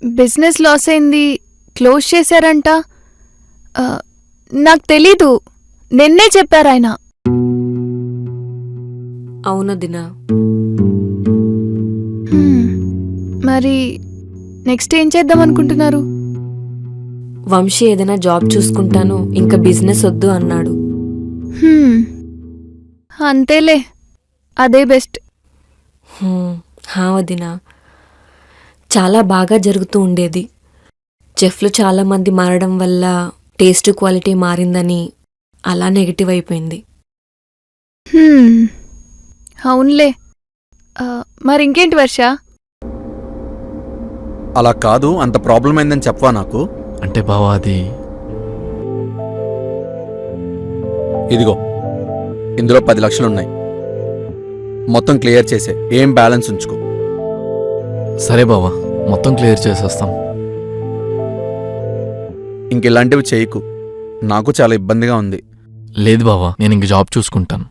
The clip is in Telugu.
బిజినెస్ లాస్ అయింది, క్లోజ్ చేశారంట. ఆ, నాకు తెలీదు, నిన్నే చెప్పారాయన. అవును దినా. మరి నెక్స్ట్ ఏం చేద్దాం అనుకుంటున్నారు? వంశీ ఏదైనా జాబ్ చూసుకుంటాను, ఇంకా బిజినెస్ వద్దు అన్నాడు. అంతేలే, అదే బెస్ట్. హా వదినా, చాలా బాగా జరుగుతూ ఉండేది. చెఫ్లు చాలామంది మారడం వల్ల టేస్ట్ క్వాలిటీ మారిందని అలా నెగిటివ్ అయిపోయింది. అవునులే. మరి ఇంకేంటి వర్ష? అలా కాదు, అంత ప్రాబ్లం అయిందని చెప్పవా నాకు? అంటే బావా అది ఇదిగో, ఇందులో 10 లక్షలున్నాయి. మొత్తం క్లియర్ చేసే, ఏం బ్యాలెన్స్ ఉంచుకో. సరే బావా, మొత్తం క్లియర్ చేసేస్తాం. ఇంక ఇలాంటివి చేయకు, నాకు చాలా ఇబ్బందిగా ఉంది. లేదు బావా, నేను ఇంక జాబ్ చూసుకుంటాను.